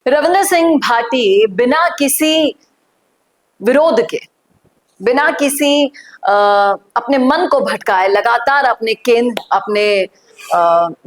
रविंद्र सिंह भाटी बिना किसी विरोध के, बिना किसी अपने मन को भटकाए लगातार अपने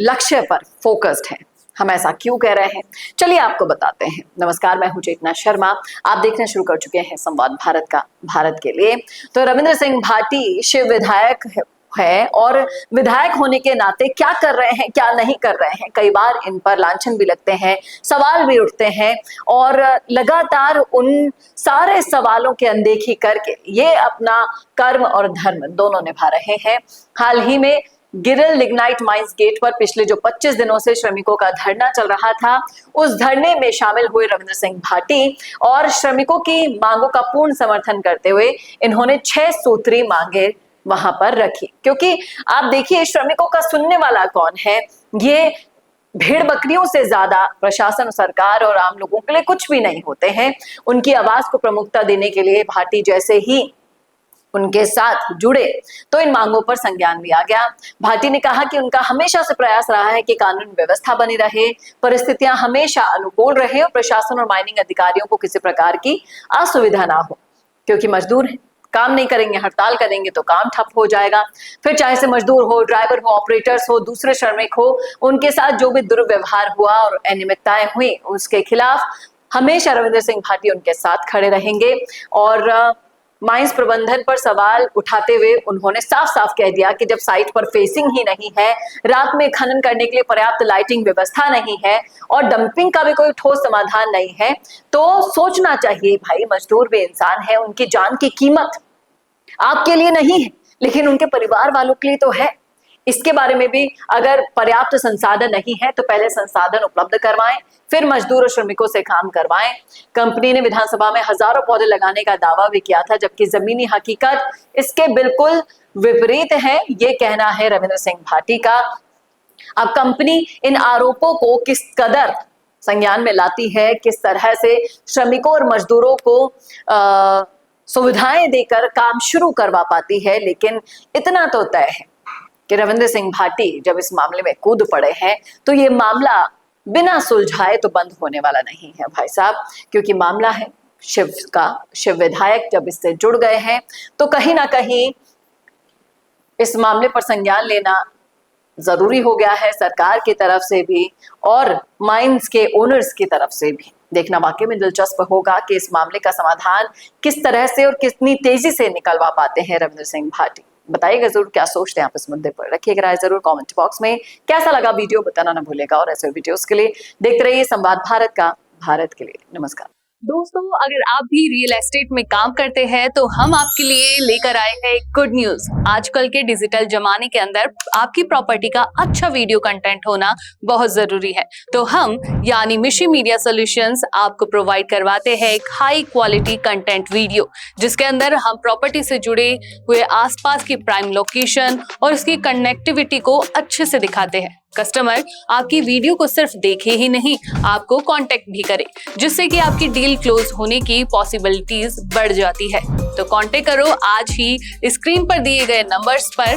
लक्ष्य पर फोकस्ड हैं। हम ऐसा क्यों कह रहे हैं, चलिए आपको बताते हैं। नमस्कार, मैं हूं चेतना शर्मा। आप देखना शुरू कर चुके हैं संवाद भारत का, भारत के लिए। तो रविंद्र सिंह भाटी शिव विधायक है और विधायक होने के नाते क्या कर रहे हैं, क्या नहीं कर रहे हैं, कई बार इन पर लांछन भी लगते हैं, सवाल भी उठते हैं और लगातार उन सारे सवालों की अनदेखी करके ये अपना कर्म और धर्म दोनों निभा रहे हैं। हाल ही में गिरिल लिग्नाइट माइंस गेट पर पिछले जो 25 दिनों से श्रमिकों का धरना चल रहा था, उस धरने में शामिल हुए रविंद्र सिंह भाटी और श्रमिकों की मांगों का पूर्ण समर्थन करते हुए इन्होंने 6 सूत्री मांगे वहां पर रखी। क्योंकि आप देखिए, श्रमिकों का सुनने वाला कौन है? ये भेड़ बकरियों से ज्यादा प्रशासन, सरकार और आम लोगों के लिए कुछ भी नहीं होते हैं। उनकी आवाज को प्रमुखता देने के लिए भाटी जैसे ही उनके साथ जुड़े तो इन मांगों पर संज्ञान लिया गया। भाटी ने कहा कि उनका हमेशा से प्रयास रहा है कि कानून व्यवस्था बनी रहे, परिस्थितियां हमेशा अनुकूल रहे और प्रशासन और माइनिंग अधिकारियों को किसी प्रकार की असुविधा ना हो। क्योंकि मजदूर हैं, काम नहीं करेंगे, हड़ताल करेंगे तो काम ठप हो जाएगा। फिर चाहे से मजदूर हो, ड्राइवर हो, ऑपरेटर्स हो, दूसरे श्रमिक हो, उनके साथ जो भी दुर्व्यवहार हुआ और अनियमितताएं हुई, उसके खिलाफ हमेशा रविंद्र सिंह भाटी उनके साथ खड़े रहेंगे। और माइंस प्रबंधन पर सवाल उठाते हुए उन्होंने साफ साफ कह दिया कि जब साइट पर फेसिंग ही नहीं है, रात में खनन करने के लिए पर्याप्त लाइटिंग व्यवस्था नहीं है और डंपिंग का भी कोई ठोस समाधान नहीं है, तो सोचना चाहिए भाई, मजदूर भी इंसान है, उनकी जान की कीमत आपके लिए नहीं है लेकिन उनके परिवार वालों के लिए तो है। इसके बारे में भी अगर पर्याप्त संसाधन नहीं है तो पहले संसाधन उपलब्ध करवाएं, फिर मजदूर और श्रमिकों से काम करवाएं। कंपनी ने विधानसभा में हजारों पौधे लगाने का दावा भी किया था, जबकि जमीनी हकीकत इसके बिल्कुल विपरीत है, ये कहना है रविंद्र सिंह भाटी का। अब कंपनी इन आरोपों को किस कदर संज्ञान में लाती है, किस तरह से श्रमिकों और मजदूरों को सुविधाएं देकर काम शुरू करवा पाती है, लेकिन इतना तो तय है कि रविंद्र सिंह भाटी जब इस मामले में कूद पड़े हैं तो ये मामला बिना सुलझाए तो बंद होने वाला नहीं है भाई साहब। क्योंकि मामला है शिव का, शिव विधायक जब इससे जुड़ गए हैं तो कहीं ना कहीं इस मामले पर संज्ञान लेना जरूरी हो गया है, सरकार की तरफ से भी और माइंस के ओनर्स की तरफ से भी। देखना वाकई में दिलचस्प होगा कि इस मामले का समाधान किस तरह से और कितनी तेजी से निकलवा पाते हैं रविंद्र सिंह भाटी। बताइएगा जरूर क्या सोचते हैं आप इस मुद्दे पर, रखिएगा राय जरूर कमेंट बॉक्स में। कैसा लगा वीडियो बताना ना भूलेगा और ऐसे वीडियोस के लिए देखते रहिए संवाद भारत का, भारत के लिए। नमस्कार दोस्तों, अगर आप भी रियल एस्टेट में काम करते हैं तो हम आपके लिए लेकर आए हैं गुड न्यूज। आजकल के डिजिटल जमाने के अंदर आपकी प्रॉपर्टी का अच्छा वीडियो कंटेंट होना बहुत जरूरी है। तो हम यानी मिशी मीडिया सॉल्यूशंस आपको प्रोवाइड करवाते हैं एक हाई क्वालिटी कंटेंट वीडियो, जिसके अंदर हम प्रॉपर्टी से जुड़े हुए आसपास की प्राइम लोकेशन और उसकी कनेक्टिविटी को अच्छे से दिखाते हैं। कस्टमर आपकी वीडियो को सिर्फ देखे ही नहीं, आपको कांटेक्ट भी करे, जिससे कि आपकी डील क्लोज होने की पॉसिबिलिटीज बढ़ जाती है। तो कांटेक्ट करो आज ही स्क्रीन पर दिए गए नंबर्स पर।